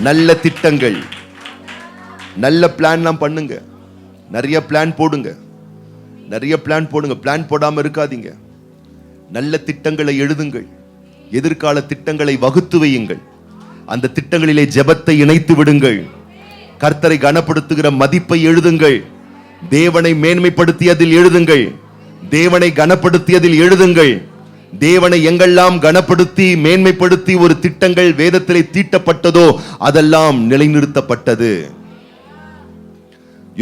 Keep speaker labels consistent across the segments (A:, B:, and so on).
A: நல்ல திட்டங்கள், நல்ல பிளான்லாம் பண்ணுங்க. நிறைய பிளான் போடுங்க, நிறைய பிளான் போடுங்க. பிளான் போடாம இருக்காதீங்க. நல்ல திட்டங்களை எழுதுங்கள். எதிர்கால திட்டங்களை வகுத்து வையுங்கள். அந்த திட்டங்களிலே ஜெபத்தை இணைத்து விடுங்கள். கர்த்தரை கனப்படுத்துகிற மதிப்பை எழுதுங்கள். தேவனை மேன்மைப்படுத்தியதில் எழுதுங்கள். தேவனை கனப்படுத்தியதில் எழுதுங்கள். தேவனை எங்கெல்லாம் கனப்படுத்தி மேன்மைப்படுத்தி ஒரு திட்டங்கள் வேதத்திலே தீட்டப்பட்டதோ அதெல்லாம் நிலைநிறுத்தப்பட்டது.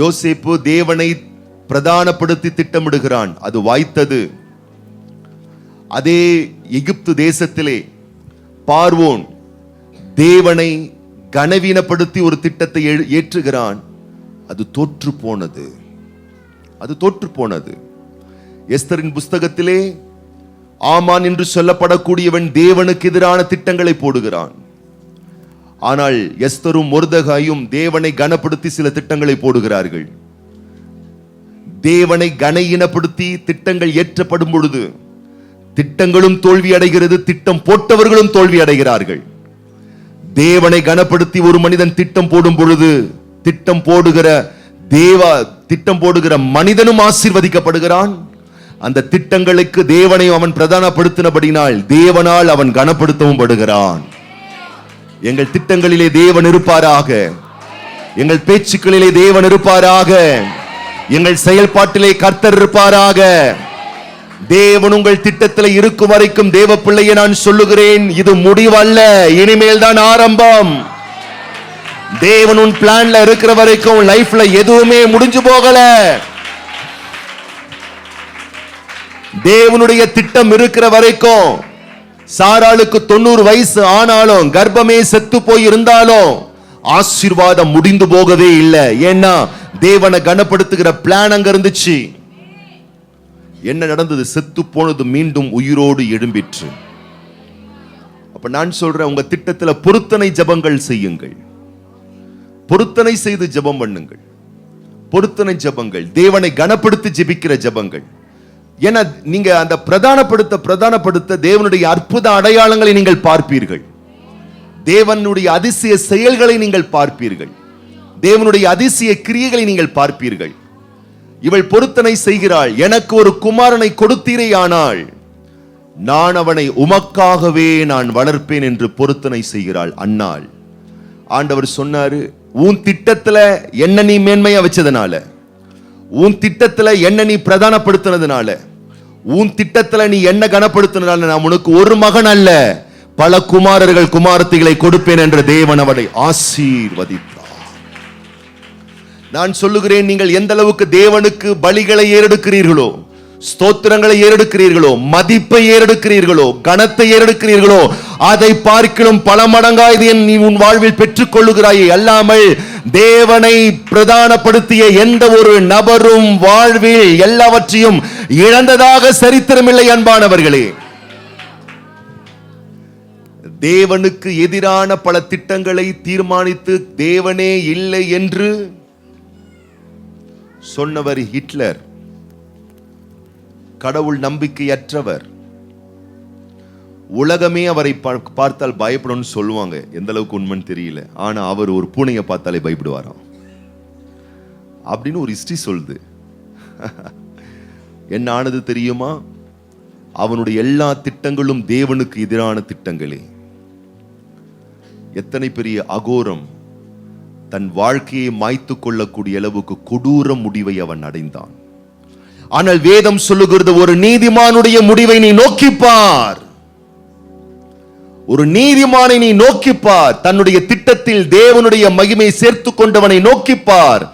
A: யோசேப்பு தேவனை பிரதானப்படுத்தி திட்டமிடுகிறான், அது வாய்த்தது. அதே எகிப்து தேசத்திலே பார்வோன் தேவனை கனவீனப்படுத்தி ஒரு திட்டத்தை ஏற்றுகிறான், அது தோற்று போனது. அது தோற்று போனது. எஸ்தரின் புஸ்தகத்திலே ஆமான் என்று சொல்லப்படக்கூடியவன் தேவனுக்கு எதிரான திட்டங்களை போடுகிறான். ஆனால் எஸ்தரும் மொர்தெகாயும் தேவனை கனப்படுத்தி சில திட்டங்களை போடுகிறார்கள். தேவனை கனஈனப்படுத்தி திட்டங்கள் ஏற்றப்படும் பொழுது திட்டங்களும் தோல்வி அடைகிறது, திட்டம் போட்டவர்களும் தோல்வி அடைகிறார்கள். தேவனை கனப்படுத்தி ஒரு மனிதன் திட்டம் போடும் பொழுது திட்டம் போடுகிற மனிதனும் ஆசீர்வதிக்கப்படுகிறான். அந்த திட்டங்களுக்கு தேவனை அவன் பிரதானப்படுத்தினபடினால் தேவனால் அவன் கனப்படுத்தவும் படுகிறான். எங்கள் திட்டங்களிலே தேவன் இருப்பாராக. எங்கள் பேச்சுக்களிலே தேவன் இருப்பாராக. எங்கள் செயல்பாட்டிலே கர்த்தர் இருப்பாராக. தேவன் உங்கள் திட்டத்தில் இருக்கும் வரைக்கும் தேவ பிள்ளையை நான் சொல்லுகிறேன், இது முடிவல்ல, இனிமேல் தான் ஆரம்பம். தேவன் உன் பிளான்ல இருக்கிற வரைக்கும் லைஃப்ல எதுவுமே முடிஞ்சு போகல. தேவனுடைய திட்டம் இருக்கிற வரைக்கும் சாராளுக்கு 90 வயசு ஆனாலும் கர்ப்பமே செத்து போய் இருந்தாலும் ஆசீர்வாதம் முடிந்து போகவே இல்லை. ஏன்னா தேவனை கனப்படுத்துகிற பிளான் அங்க இருந்துச்சு. என்ன நடந்தது? செத்து போனது மீண்டும் உயிரோடு எழும்பிற்று. அப்ப நான் சொல்றேன், உங்க திட்டத்துல பொருத்தனை ஜெபங்கள் செய்யுங்கள். பொருத்தனை செய்து ஜெபம் பண்ணுங்கள். பொருத்தனை ஜெபங்கள், தேவனை கனப்படுத்தி ஜெபிக்கிற ஜெபங்கள். ஏன்னா நீங்க அந்த பிரதானப்படுத்த தேவனுடைய அற்புத அடையாளங்களை நீங்கள் பார்ப்பீர்கள். தேவனுடைய அதிசய செயல்களை நீங்கள் பார்ப்பீர்கள். தேவனுடைய அதிசய கிரியைகளை நீங்கள் பார்ப்பீர்கள். இவள் பொருத்தனை செய்கிறாள், எனக்கு ஒரு குமாரனை கொடுத்தீரேயானால் நான் அவனை உமக்காகவே நான் வளர்ப்பேன் என்று பொருத்தனை செய்கிறாள் அன்னாள். ஆண்டவர் சொன்னாரு, உன் திட்டத்துல என்ன நீ மேன்மையா வச்சதுனால, உன் திட்டத்துல என்ன நீ பிரதானப்படுத்தினதுனால, உன் திட்டத்துல நீ என்ன கனப்படுத்தினால நான் உனக்கு ஒரு மகன் அல்ல பல குமாரர்கள் குமாரத்திகளை கொடுப்பேன் என்ற தேவன் அவனை ஆசீர்வதித்தார். நான் சொல்லுகிறேன், நீங்கள் எந்த அளவுக்கு தேவனுக்கு பலிகளை ஏறெடுக்கிறீர்களோ, ஸ்தோத்திரங்களை ஏறெடுக்கிறீர்களோ, மதிப்பை ஏறெடுக்கிறீர்களோ, கனத்தை ஏறெடுக்கிறீர்களோ, அதை பார்க்கிலும் பல மடங்காய் நீ உன் வாழ்வில் பெற்றுக் கொள்ளுகிறாயே. அல்லாமல் தேவனை பிரதானப்படுத்திய எந்த ஒரு நபரும் வாழ்வில் எல்லாவற்றையும் இழந்ததாக சரித்திரமில்லை. அன்பானவர்களே, தேவனுக்கு எதிரான பல திட்டங்களை தீர்மானித்து தேவனே இல்லை என்று சொன்னவர் ஹிட்லர். கடவுள் நம்பிக்கையற்றவர். உலகமே அவரை பார்த்தால் பயப்படும் சொல்லுவாங்க. எந்த அளவுக்கு உண்மைன்னு தெரியல. ஆனா அவர் ஒரு பூனையை பார்த்தாலே பயப்படுவாராம் அப்படின்னு ஒரு ஹிஸ்டரி சொல்லுது. என்ன ஆனது தெரியுமா? அவனுடைய எல்லா திட்டங்களும் தேவனுக்கு எதிரான திட்டங்களே. எத்தனை பெரிய அகோரம்! தன் வாழ்க்கையை மாய்த்து கொள்ளக்கூடிய அளவுக்கு கொடூர முடிவை அவன் அடைந்தான். ஆனால் வேதம் சொல்லுகிறது, ஒரு நீதிமானுடைய முடிவை நீ நோக்கிப்பார். ஒரு நீதிமானை நீ நோக்கிப்பார். தன்னுடைய திட்டத்தில் தேவனுடைய மகிமை சேர்த்து கொண்டவனை நோக்கிப்பார்.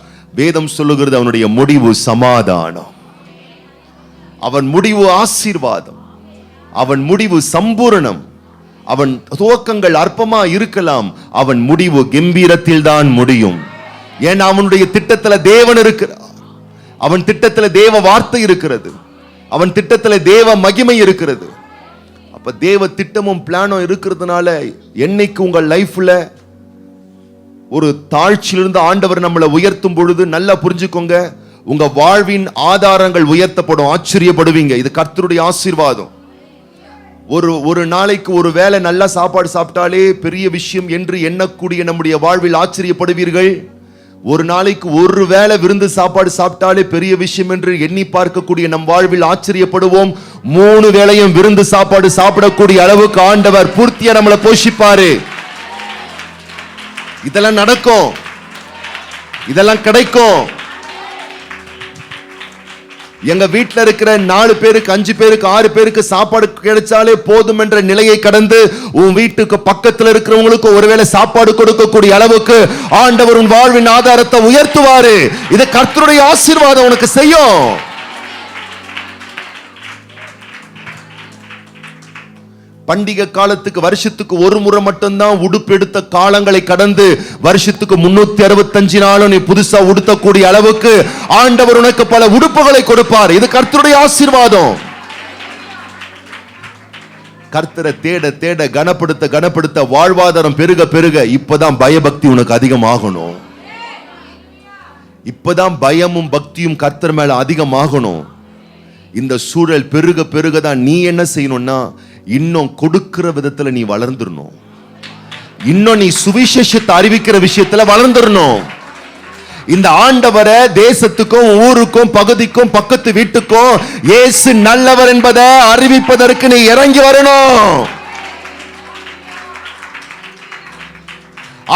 A: வேதம் சொல்லுகிறது, அவனுடைய முடிவு சமாதானம், அவன் முடிவு ஆசீர்வாதம், அவன் முடிவு சம்பூரணம். அவன் துவக்கங்கள் அற்பமா இருக்கலாம், அவன் முடிவு கம்பீரத்தில் தான் முடியும். ஏன்னா அவனுடைய திட்டத்துல தேவன் இருக்கிறார். அவன் திட்டத்துல தேவ வார்த்தை இருக்கிறது. அவன் திட்டத்துல தேவ மகிமை இருக்கிறது. அப்ப தேவ திட்டமும் பிளானும் இருக்கிறதுனால என்னைக்கு உங்கள் லைஃப்ல ஒரு தாழ்ச்சியிலிருந்து ஆண்டவர் நம்மளை உயர்த்தும் பொழுது நல்லா புரிஞ்சுக்கோங்க, உங்க வாழ்வின் ஆதாரங்கள் உயர்த்தப்படும். ஆச்சரியப்படுவீங்க. இது கர்த்தருடைய ஆசீர்வாதம். ஒரு நாளைக்கு ஒரு வேளை நல்ல சாப்பாடு சாப்பிட்டாலே பெரிய விஷயம் என்று எண்ணக்கூடிய நம்முடைய வாழ்வில் ஆச்சரியப்படுவீர்கள். ஒரு நாளைக்கு ஒரு வேளை விருந்து சாப்பாடு சாப்பிட்டாலே பெரிய விஷயம் என்று எண்ணி பார்க்கக்கூடிய நம் வாழ்வில் ஆச்சரியப்படுவோம். 3 வேளையும் விருந்து சாப்பாடு சாப்பிடக்கூடிய அளவுக்கு ஆண்டவர் பூர்த்தியா நம்மளை போஷிப்பாரு. இதெல்லாம் நடக்கும், இதெல்லாம் கிடைக்கும். எங்க வீட்டுல இருக்கிற 4 பேருக்கு 5 பேருக்கு 6 பேருக்கு சாப்பாடு கிடைச்சாலே போதும் என்ற நிலையை கடந்து உன் வீட்டுக்கு பக்கத்தில் இருக்கிறவங்களுக்கு ஒருவேளை சாப்பாடு கொடுக்கக்கூடிய அளவுக்கு ஆண்டவர் உன் வாழ்வின் ஆதாரத்தை உயர்த்துவாரு. இது கர்த்தருடைய ஆசீர்வாதம் உனக்கு செய்யும். பண்டிகை காலத்துக்கு வருஷத்துக்கு ஒரு முறை மட்டும்தான் உடுப்பு எடுத்த காலங்களை கடந்து வருஷத்துக்கு 365 நாளும் நீ புதுசா உடுத்தக்கூடிய அளவுக்கு ஆண்டவர் உனக்கு பல உடுப்புகளை கொடுப்பார். இது கர்த்தருடைய ஆசீர்வாதம். கர்த்தரை தேட தேட கனப்படுத்த கனப்படுத்த வாழ்வாதாரம் பெருக பெருக இப்பதான் பயபக்தி உனக்கு அதிகமாகணும். இப்பதான் பயமும் பக்தியும் கர்த்தர் மேல அதிகமாகணும். இந்த சூழல் பெருக பெருகதான் நீ என்ன செய்யணும்னா இன்னும் கொடுக்கிற விதத்துல நீ வளர்ந்துடணும். இன்னும் நீ சுவிசேஷத்தை அறிவிக்கிற விஷயத்துல வளர்ந்துடணும். இந்த ஆண்டவரை தேசத்துக்கும் ஊருக்கும் பகுதிக்கும் பக்கத்து வீட்டுக்கும் இயேசு நல்லவர் என்பதை அறிவிப்பதற்கு நீ இறங்கி வரணும்.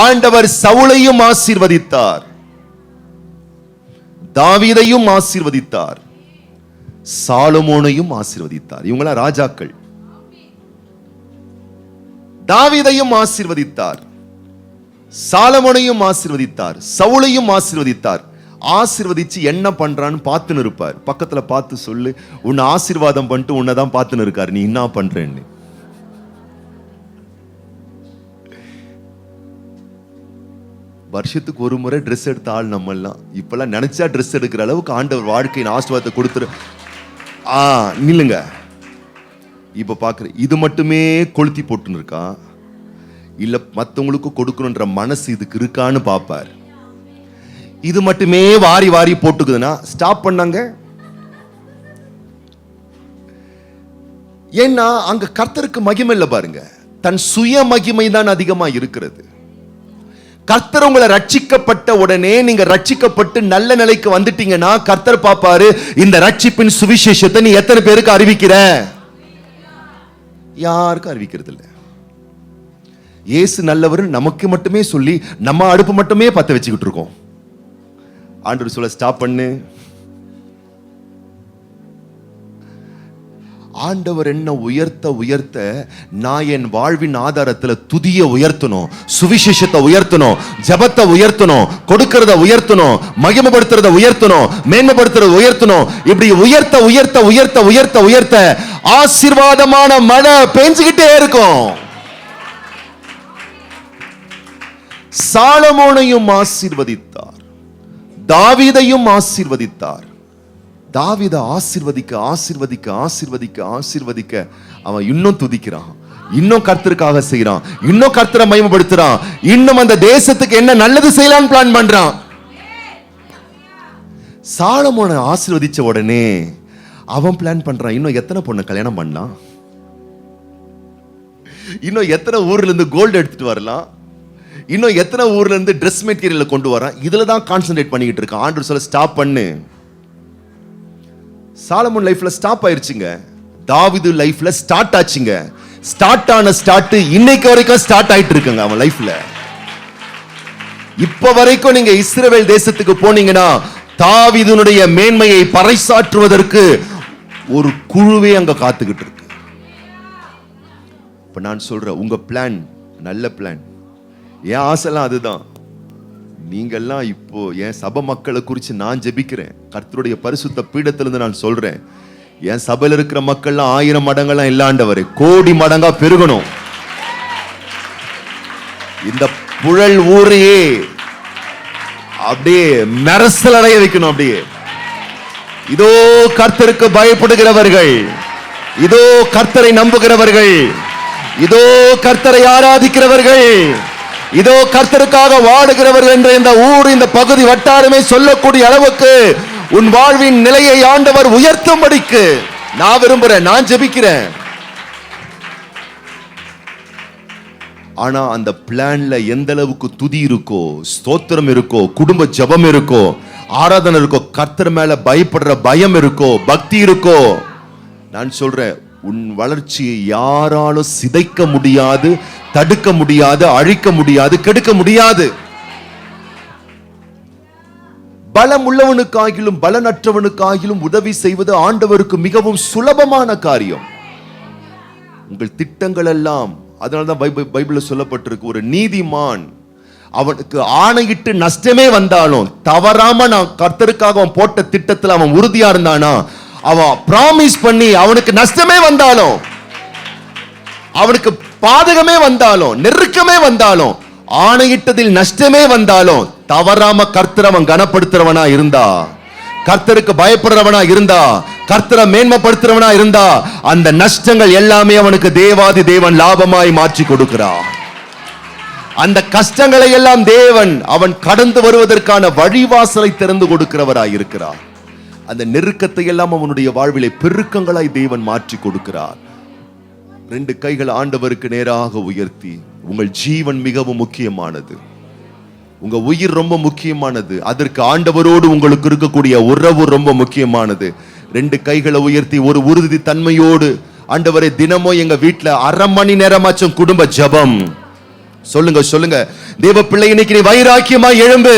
A: ஆண்டவர் சவுலையும் ஆசீர்வதித்தார், தாவீதையும் ஆசீர்வதித்தார், சாலமோனையும் ஆசீர்வதித்தார். இவங்களா ராஜாக்கள். தாவீதையும் ஆசீர்வதித்தார், சாலமோனையும் ஆசீர்வதித்தார், சவுலையும் ஆசீர்வதித்தார். ஆசீர்வதிச்சு என்ன பண்றான்னு பார்த்துன்னு இருப்பார். பக்கத்துல பார்த்து சொல்லு, உன்னை ஆசீர்வாதம் பண்ணிட்டு உன்னைதான் பார்த்துன்னு இருக்காரு, நீ என்ன பண்றேன்னு. வருஷத்துக்கு ஒரு முறை ட்ரெஸ் எடுத்த ஆள் நம்ம எல்லாம் இப்பெல்லாம் நினைச்சா ட்ரெஸ் எடுக்கிற அளவுக்கு ஆண்டவர் வாழ்க்கையின் ஆசீர்வாதத்தை கொடுத்துரு. நில்லுங்க. இப்ப பாக்குற இது மட்டுமே கொளுத்தி போட்டுன்னு இருக்கா இல்ல மத்தவங்களுக்கு கொடுக்கணும்ன்ற மனசு இதுக்கு இருக்கான்னு பாப்பார். இது மட்டுமே வாரி வாரி போட்டுக்குதுன்னா ஸ்டாப் பண்ணாங்க. ஏன்னா அங்க கர்த்தருக்கு மகிமை இல்ல பாருங்க, தன் சுய மகிமை தான் அதிகமா இருக்கிறது. கர்த்தர் உங்களை ரட்சிக்கப்பட்ட உடனே நீங்க ரட்சிக்கப்பட்டு நல்ல நிலைக்கு வந்துட்டீங்கன்னா கர்த்தர் பாப்பாரு இந்த ரட்சிப்பின் சுவிசேஷத்தை நீ எத்தனை பேருக்கு அறிவிக்கிற. யாருக்கும் அறிவிக்கிறது இல்லை. இயேசு நல்லவர் நமக்கு மட்டுமே சொல்லி நம்ம அடுப்பு மட்டுமே பத்த வச்சுக்கிட்டு இருக்கோம். ஆண்டவர் சொல்ல ஸ்டாப் பண்ணு. ஆண்டவர் என்ன உயர்த்த உயர்த்த நான் என் வாழ்வின் ஆதாரத்துல துதிய உயர்த்தணும், சுவிசேஷத்தை உயர்த்தணும், ஜபத்தை உயர்த்தணும், கொடுக்கிறத உயர்த்தணும், மகிமைப்படுத்துறத உயர்த்தணும், மேன்மைப்படுத்துறத உயர்த்தணும். இப்படி உயர்த்த உயர்த்த உயர்த்த உயர்த்த உயர்த்த ஆசீர்வாதமான மழை பெஞ்சுக்கிட்டே இருக்கும். சாலமோனையும் ஆசீர்வதித்தார், தாவீதையும் ஆசீர்வதித்தார். தாவீதை ஆசீர்வதிக்க ஆசீர்வதிக்க ஆசீர்வதிக்க ஆசீர்வதிக்க அவன் இன்னும் துதிக்கிறான், இன்னும் கர்த்தருக்காக செய்யறான், இன்னும் கர்த்தரை மகிமைப்படுத்துறான், இன்னும் அந்த தேசத்துக்கு என்ன நல்லது செய்யலாம்னு பிளான் பண்றான். சாலமோனை ஆசீர்வதிச்ச உடனே அவன் பிளான் பண்றான், இன்னும் எத்தனை பொண்ணு கல்யாணம் பண்ணலாம், இன்னும் எத்தனை ஊர்ல இருந்து கோல்டு எடுத்துட்டு வரலாம், இன்னும் எத்தனை ஊர்ல இருந்து ட்ரெஸ் மெட்டீரியல் கொண்டு வரான். இதுல தான் கான்சென்ட்ரேட் பண்ணிக்கிட்டு இருக்கான். ஆண்டவர் சொல்ல ஸ்டாப் பண்ணு. சாலமோன் லைஃப்ல ஸ்டாப் ஆயிருச்சுங்க, தாவீது லைஃப்ல ஸ்டார்ட் ஆச்சுங்க. ஸ்டார்ட் ஆன ஸ்டார்ட் இன்னைக்கு வரைக்கும் ஸ்டார்ட் ஆயிட்டு இருக்குங்க அவன் லைஃப்ல. இப்ப வரைக்கும் நீங்க இஸ்ரவேல் தேசத்துக்கு போனீங்கன்னா தாவீதுனுடைய மேன்மையை பறைசாற்றுவதற்கு ஒரு குழுவே அங்க காத்துக்கிட்டு இருக்கு. இப்ப நான் சொல்றேன், உங்க பிளான் நல்ல பிளான், என் ஆசைலாம் அதுதான். நீங்கெல்லாம் இப்போ என் சபை மக்களை குறித்து நான் ஜெபிக்கிறேன். கர்த்தருடைய பரிசுத்த பீடத்திலிருந்து நான் சொல்றேன், என் சபையில் இருக்கிற மக்கள்லாம் 1000 மடங்கெல்லாம் இல்லாண்டவரை கோடி மடங்கா பெருகணும். இந்த புழல் ஊரையே அப்படியே மெரசல் அடைய வைக்கணும். அப்படியே இதோ கர்த்தருக்கு பயப்படுகிறவர்கள், இதோ கர்த்தரை நம்புகிறவர்கள், இதோ கர்த்தரை ஆராதிக்கிறவர்கள், இதோ கர்த்தருக்காக வாடுகிறவர்கள் என்ற இந்த ஊர், இந்த பகுதி வட்டாரமே சொல்லக்கூடிய அளவுக்கு உன் வாழ்வின் நிலையை ஆண்டவர் உயர்த்தும்படிக்கு நான் விரும்புறேன், நான் ஜெபிக்கிறேன். ஆனா அந்த பிளான்ல எந்த அளவுக்கு துதி இருக்கோ, ஸ்தோத்திரம் இருக்கோ, குடும்ப ஜெபம் இருக்கோ, ஆராதனை இருக்கோ, கர்த்தர் மேல பயப்படுற பயம் இருக்கோ, பக்தி இருக்கோ, நான் சொல்றேன், உன் வளர்ச்சியை யாராலும் சிதைக்க முடியாது, தடுக்க முடியாது, அழிக்க முடியாது, கெடுக்க முடியாது. பலம் உள்ளவனுக்காகிலும் பலனற்றவனுக்காகிலும் உதவி செய்வது ஆண்டவருக்கு மிகவும் சுலபமான காரியம். உங்கள் திட்டங்கள் எல்லாம், அதனால்தான் பைபிள்ல சொல்லப்பட்டிருக்கு, ஒரு நீதிமான் அவனுக்கு ஆணையிட்டு நஷ்டமே வந்தாலும் தவறாம நான் கர்த்தருக்காக அவன் போட்ட திட்டத்தில் அவன் உறுதியா இருந்தானா, அவன் பிராமிஸ் பண்ணி அவனுக்கு நஷ்டமே வந்தாலும், அவனுக்கு பாதகமே வந்தாலும், நெருக்கமே வந்தாலும், ஆணையிட்டதில் நஷ்டமே வந்தாலும் தவறாம கர்த்தரை அவன் கனப்படுத்துறவனா இருந்தா, கர்த்தருக்கு பயப்படுறவனா இருந்தா, கர்த்தரை மேன்மைப்படுத்துறவனா இருந்தா, அந்த நஷ்டங்கள் எல்லாமே அவனுக்கு தேவாதி தேவன் லாபமாய் மாற்றி கொடுக்கிறார். அந்த கஷ்டங்களை எல்லாம் தேவன் அவன் கடந்து வருவதற்கான வழிவாசலை திறந்து கொடுக்கிறவராய் இருக்கிறார். அந்த நெருக்கத்தை எல்லாம் அவனுடைய வாழ்விலே பெருக்கங்களாய் தேவன் மாற்றி கொடுக்கிறார். 2 கைகள் ஆண்டவருக்கு நேராக உயர்த்தி, உங்கள் ஜீவன் மிகவும் முக்கியமானது, உங்க உயிர் ரொம்ப முக்கியமானது, அதற்கு ஆண்டவரோடு உங்களுக்கு இருக்கக்கூடிய உறவு ரொம்ப முக்கியமானது. 2 கைகளை உயர்த்தி ஒரு உறுதி தன்மையோடு, ஆண்டவரே தினமும் எங்க வீட்டுல 1/2 மணி நேரமாச்சும் குடும்ப ஜெபம். சொல்லுங்க சொல்லுங்க, தேவ பிள்ளை இன்னைக்கு நீ வைராக்கியமா எழும்பு.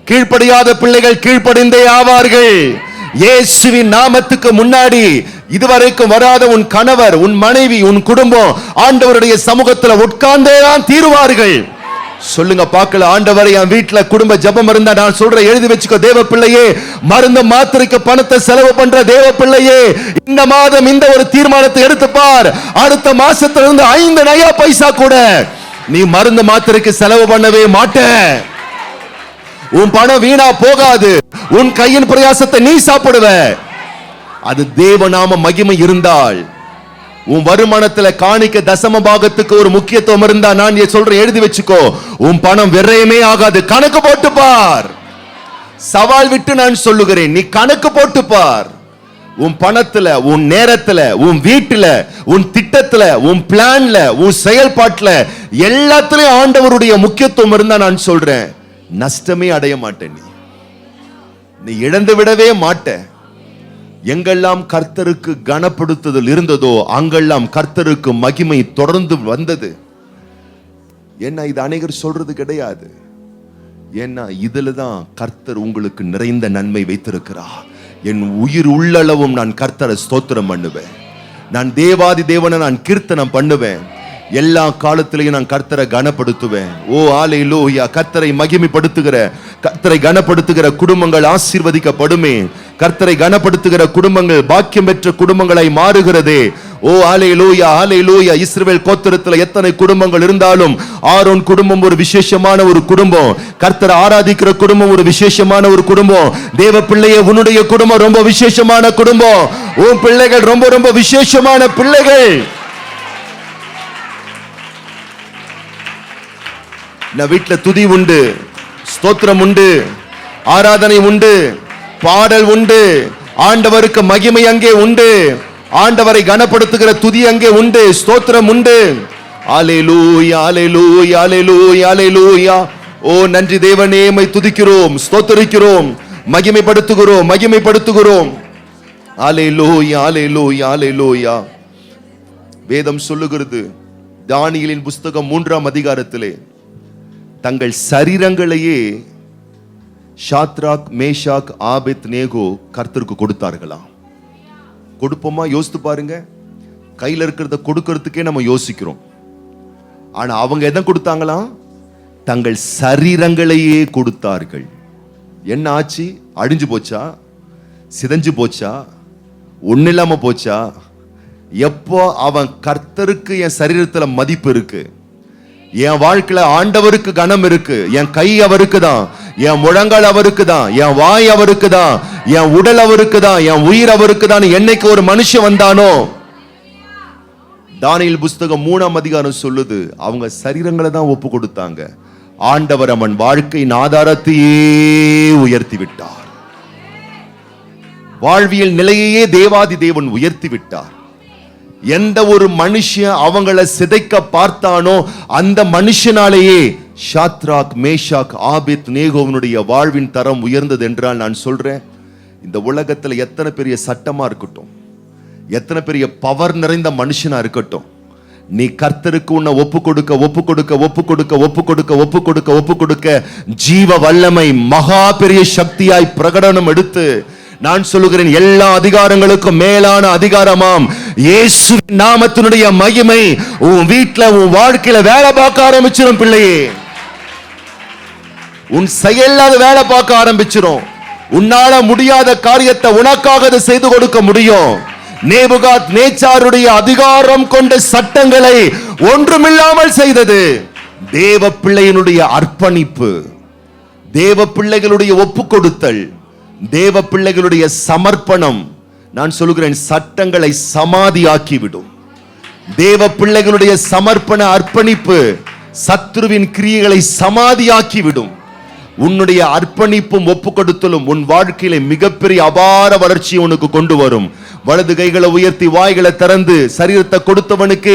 A: கீழ்ப்படியாத பிள்ளைகள் கீழ்ப்படிந்தே ஆவார்கள். இயேசுவின் நாமத்துக்கு முன்னாடி இதுவரைக்கும் வராத உன் கணவர், உன் மனைவி, உன் குடும்பம் ஆண்டவருடைய சமூகத்தில் உட்கார்ந்தே தான் தீருவார்கள். சொல்லுங்க பார்க்கல, ஆண்டவரை என் வீட்டுல குடும்ப ஜெபம் இருந்தா, நான் சொல்றேன் எழுதி வச்சுக்கோ, தேவ பிள்ளையே, மருந்து மாத்திரைக்கு பணத்தை செலவு பண்ற தேவ பிள்ளையே, இந்த மாதம் இந்த ஒரு தீர்மானத்தை எடுத்து பார். அடுத்த மாசத்துல இருந்து 5 நயா பைசா கூட நீ மருந்து மாத்திரைக்கு செலவு பண்ணவே மாட்ட. உன் பணம் வீணா போகாது. உன் கையின் பிரயாசத்தை நீ சாப்பிடுவ. அது தேவநாம மகிமை இருந்தால், உன் வருமானத்துல காணிக்க தசம பாகத்துக்கு ஒரு முக்கியத்துவம் இருந்தா, நான் சொல்றேன் எழுதி வச்சுக்கோ, உன் பணம் விரயமே ஆகாது. கணக்கு போட்டு பார். சவால் விட்டு நான் சொல்லுகிறேன், நீ கணக்கு போட்டு பார். உன் பணத்துல, உன் நேரத்துல, உன் வீட்டுல, உன் திட்டத்துல, உன் பிளான்ல, உன் செயல்பாட்டுல எல்லாத்திலையும் ஆண்டவருடைய முக்கியத்துவம் இருந்தா, நான் சொல்றேன் நஷ்டமே அடைய மாட்டேன். நீ இழந்து விடவே மாட்ட. எங்கெல்லாம் கர்த்தருக்கு கனப்படுத்துதல் இருந்ததோ அங்கெல்லாம் கர்த்தருக்கு மகிமை தொடர்ந்து வந்தது. என்ன, இது அநேகர் சொல்றது கிடையாது. ஏன்னா இதுலதான் கர்த்தர் உங்களுக்கு நிறைந்த நன்மை வைத்திருக்கிறார். என் உயிர் உள்ளளவும் நான் கர்த்தரை ஸ்தோத்திரம் பண்ணுவேன். நான் தேவாதி தேவனை நான் கீர்த்தனம் பண்ணுவேன். எல்லா காலத்திலையும் நான் கர்த்தரை கனப்படுத்துவேன். ஓ அல்லேலூயா. கர்த்தரை மகிமைப்படுத்துகிற, கர்த்தரை கனப்படுத்துகிற குடும்பங்கள் ஆசீர்வதிக்கப்படுமே. கர்த்தரை கனப்படுத்துகிற குடும்பங்கள் பாக்கியம் பெற்ற குடும்பங்களை மாறுகிறதே. ஓ அல்லேலூயா, அல்லேலூயா. இஸ்ரவேல் கோத்திரத்தில் எத்தனை குடும்பங்கள் இருந்தாலும் ஆரோன் குடும்பம் ஒரு விசேஷமான ஒரு குடும்பம். கர்த்தரை ஆராதிக்கிற குடும்பம் ஒரு விசேஷமான ஒரு குடும்பம். தேவ பிள்ளையே, உன்னுடைய குடும்பம் ரொம்ப விசேஷமான குடும்பம். உன் பிள்ளைகள் ரொம்ப ரொம்ப விசேஷமான பிள்ளைகள். வீட்டுல துதி உண்டு, ஸ்தோத்திரம் உண்டு, ஆராதனை உண்டு, பாடல் உண்டு, ஆண்டவருக்கு மகிமை அங்கே உண்டு, ஆண்டவரை கனப்படுத்துகிற துதி அங்கே உண்டு, ஸ்தோத்திரம் உண்டு. அல்லேலூயா, அல்லேலூயா, அல்லேலூயா, அல்லேலூயா. ஓ நன்றி தேவனே, உம்மை துதிக்கிறோம், ஸ்தோத்திரிக்கிறோம், மகிமைப்படுத்துகிறோம், மகிமைப்படுத்துகிறோம். அல்லேலூயா, அல்லேலூயா, அல்லேலூயா. வேதம் சொல்லுகிறது, தானியேலின் புஸ்தகம் 3ஆம் அதிகாரத்திலே, தங்கள் சரீரங்களையே ஷாத்ராக், மேஷாக், ஆபேத் நேகோ கர்த்தருக்கு கொடுத்தார்களாம். கொடுப்போமா? யோசித்து பாருங்க. கையில் இருக்கிறத கொடுக்கறதுக்கே நம்ம யோசிக்கிறோம். ஆனா அவங்க எதை கொடுத்தாங்களாம்? தங்கள் சரீரங்களையே கொடுத்தார்கள். என்ன ஆச்சு? அழிஞ்சு போச்சா? சிதைஞ்சு போச்சா? ஒண்ணு இல்லாம போச்சா? எப்போ அவன் கர்த்தருக்கு என் சரீரத்துல மதிப்பு இருக்கு, என் வாழ்க்கையில ஆண்டவருக்கு கனம் இருக்கு, என் கை அவருக்கு தான், என் முழங்கால் அவருக்கு தான், என் வாய் அவருக்கு தான், என் உடல் அவருக்கு தான், என் உயிர் அவருக்கு தான், என்னைக்கு ஒரு மனுஷன் வந்தானோ, தானியேல் புஸ்தகம் 3ஆம் அதிகாரம் சொல்லுது, அவங்க சரீரங்களை தான் ஒப்பு கொடுத்தாங்க. ஆண்டவர் அவன் வாழ்க்கையின் ஆதாரத்தையே உயர்த்தி விட்டார். வாழ்வியல் நிலையையே தேவாதி தேவன் உயர்த்தி விட்டார். எந்த ஒரு மனுஷன் அவங்கள சிதைக்க பார்த்தானோ அந்த மனுஷனாலேயே ஷாத்ராக், மேஷாக், ஆபேத் நேகோவனுடைய வாழ்வின் தரம் உயர்ந்தது என்றால் நான் சொல்றேன், இந்த உலகத்துல எத்தனை பெரிய சட்டமா இருக்கட்டும், எத்தனை பெரிய பவர் நிறைந்த மனுஷனா இருக்கட்டும், நீ கர்த்தருக்கு உன்னை ஒப்பு கொடுக்க ஒப்பு கொடுக்க ஒப்பு கொடுக்க ஒப்பு கொடுக்க ஒப்பு கொடுக்க ஒப்பு கொடுக்க ஜீவ வல்லமை மகா பெரிய சக்தியாய் பிரகடனம் எடுத்து, நான் சொல்லுகிறேன், எல்லா அதிகாரங்களுக்கும் மேலான அதிகாரமாம் இயேசு நாமத்தினுடைய மகிமை உன் வீட்டுல உன் வாழ்க்கையில வேலை பார்க்க ஆரம்பிச்சிடும். பிள்ளையே, உன் செயல்ல வேலை பார்க்க ஆரம்பிச்சிடும். உன்னால முடியாத காரியத்தை உனக்காக அதை செய்து கொடுக்க முடியும். நேபுகாத் நேச்சாருடைய அதிகாரம் கொண்ட சட்டங்களை ஒன்றுமில்லாமல் செய்தது தேவ பிள்ளையினுடைய அர்ப்பணிப்பு, தேவ பிள்ளைகளுடைய ஒப்பு கொடுத்தல், தேவ பிள்ளைகளுடைய சமர்ப்பணம். நான் சொல்லுகிறேன், சட்டங்களை சமாதியாக்கிவிடும். தேவ பிள்ளைகளுடைய சமர்ப்பண அர்ப்பணிப்பு சத்துருவின் கிரியைகளை சமாதியாக்கிவிடும். உன்னுடைய அர்ப்பணிப்பும் ஒப்பு கொடுத்தலும் உன் வாழ்க்கையில மிகப்பெரிய அபார வளர்ச்சியை உனக்கு கொண்டு வரும். வலது கைகளை உயர்த்தி வாய்களை திறந்து சரீரத்தை கொடுத்தவனுக்கு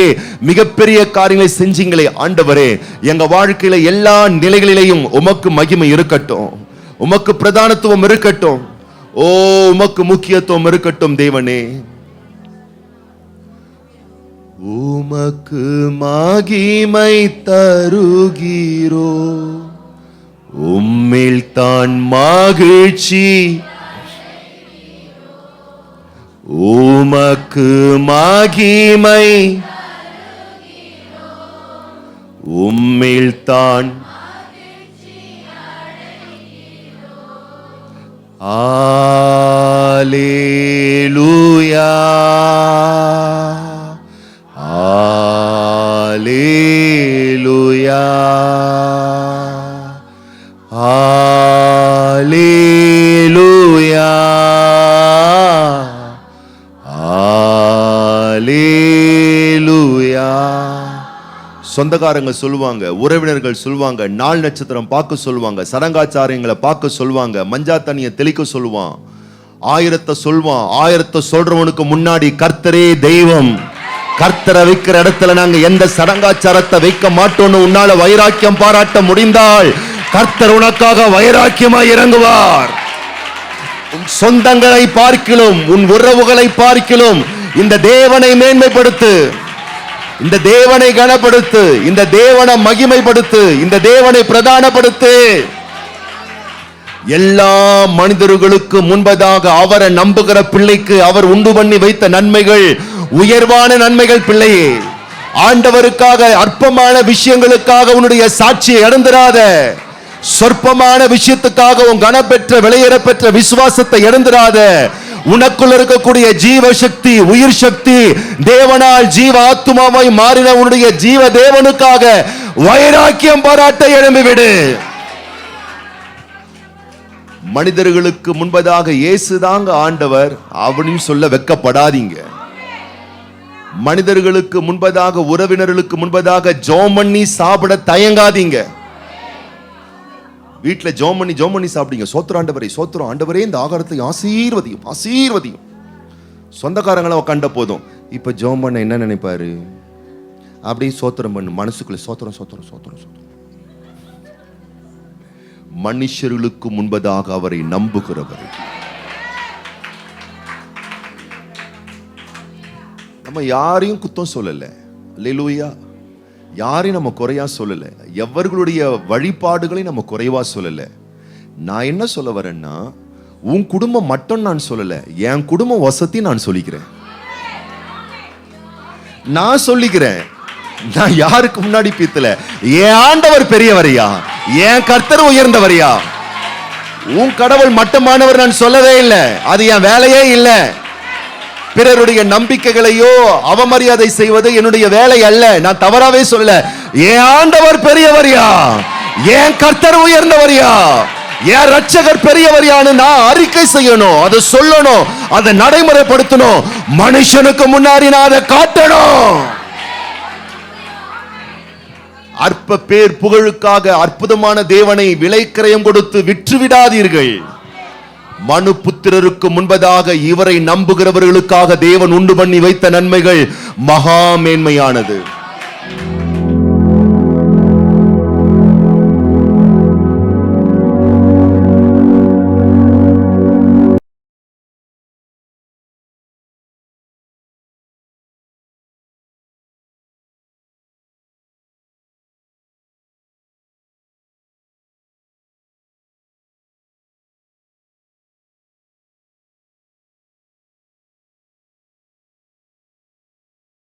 A: மிகப்பெரிய காரியங்களை செஞ்சீங்களே ஆண்டவரே, எங்க வாழ்க்கையில எல்லா நிலைகளிலேயும் உமக்கு மகிமை இருக்கட்டும், உமக்கு பிரதானத்துவம் இருக்கட்டும், ஓ உமக்கு முக்கியத்துவம் இருக்கட்டும். தேவனே, உமக்கு மகிமை தருகிறோ, உம்மில் தான் மகிழ்ச்சி, உமக்கு மகிமை உம்மில் தான் அல்லேலூயா அல்லேலூயா அல்லேலூயா அல்லேலூயா. சொந்தக்காரங்க சொல்லுவாங்க, உறவினர்கள் சொல்லுவாங்க, நாள் நட்சத்திரம் பார்க்க சொல்லுவாங்க, சடங்காச்சாரியங்களை பார்க்க சொல்லுவாங்க, மஞ்சா தண்ணியை தெளிக்க சொல்லுவான், ஆயிரத்தை சொல்வான். ஆயிரத்தை சொல்றவனுக்கு முன்னாடி கர்த்தரே தெய்வம், கர்த்தரை வைக்கிற இடத்துல நாங்க எந்த சடங்காச்சாரத்தை வைக்க மாட்டோம்னு உன்னால வைராக்கியம் பாராட்ட முடிந்தால் கர்த்தர் உனக்காக வைராக்கியமாய் இறங்குவார். உன் சொந்தங்களை பார்க்கிலும் உன் உறவுகளை பார்க்கிலும் இந்த தேவனை மேன்மைப்படுத்து, இந்த தேவனை கனப்படுத்து, இந்த தேவனை மகிமைப்படுத்து, இந்த தேவனை பிரதானப்படுத்து. எல்லா மனிதர்களுக்கு முன்பதாக அவரை நம்புகிற பிள்ளைக்கு அவர் உண்டு பண்ணி வைத்த நன்மைகள் உயர்வான நன்மைகள். பிள்ளையே, ஆண்டவருக்காக அற்பமான விஷயங்களுக்காக உன்னுடைய சாட்சியை இழந்துராத. சொற்பமான விஷயத்துக்காக உன் கனப்பெற்ற விலையேற பெற்ற விசுவாசத்தை இழந்துராத. உனக்குள் இருக்கக்கூடிய ஜீவ சக்தி, உயிர் சக்தி, தேவனால் ஜீவ ஆத்துமாவாய் மாறின உன்னுடைய ஜீவ தேவனுக்காக வைராக்கியம் பாராட்ட எழும்பிவிடு. மனிதர்களுக்கு முன்பதாக இயேசுதாங்க ஆண்டவர் அப்படின்னு சொல்ல வெட்கப்படாதீங்க. மனிதர்களுக்கு முன்பதாக, உறவினர்களுக்கு முன்பதாக ஜெபம் பண்ணி சாப்பிட தயங்காதீங்க. வீட்டில் ஜெபம் பண்ணி சாப்பிடுங்க. சோத்திரம் ஆண்டவரே, சோத்திரம் ஆண்டவரே, இந்த ஆகாரத்தை ஆசீர்வதியும் ஆசீர்வதியும். சொந்தக்காரங்களை கண்ட போதும் இப்ப ஜெபம் பண்ண என்ன நினைப்பாரு, அப்படியே சோத்திரம் பண்ணு, மனசுக்குள்ள சோத்திரம் சோத்திரம் சோத்திரம் சோத்திரம். மனுஷர்களுக்கு முன்பதாக அவரை நம்புகிறவர். நம்ம யாரையும் குத்தம் சொல்லல, அல்லேலூயா. யாரையும் நம்ம குறையா சொல்லல, எவர்களுடைய வழிபாடுகளை நம்ம குறைவா சொல்லல. நான் என்ன சொல்ல வரேன்னா, உன் குடும்பம் மட்டும் நான் சொல்லல, என் குடும்பம் வசதி நான் சொல்லிக்கிறேன். நான் சொல்லிக்கிறேன், நான் யாருக்கு முன்னாடி பீத்தல, என் ஆண்டவர் பெரியவரையா, என் கர்த்தர் உயர்ந்தவரையா. உன் கடவுள் மட்டமானவர் நான் சொல்லவே இல்லை, அது என் வேலையே இல்லை. பிறருடைய நம்பிக்கைகளையோ அவமரியாதை செய்வது என்னுடைய வேலை அல்ல. நான் தவறாவே சொல்ல, என் ஆண்டவர் பெரியவரையா, என் கர்த்தர் உயர்ந்தவரையா, என் ரட்சகர் பெரியவரையான்னு நான் அறிக்கை செய்யணும், அதை சொல்லணும், அதை நடைமுறைப்படுத்தணும். மனுஷனுக்கு முன்னாடி நான் அதை காட்டணும். அற்ப பேர் புகழுக்காக அற்புதமான தேவனை விலை கிரயம் கொடுத்து விற்று விடாதீர்கள். மனு புத்திரருக்கு முன்பதாக இவரை நம்புகிறவர்களுக்காக தேவன் உண்டு பண்ணி வைத்த நன்மைகள் மகா மேன்மையானது.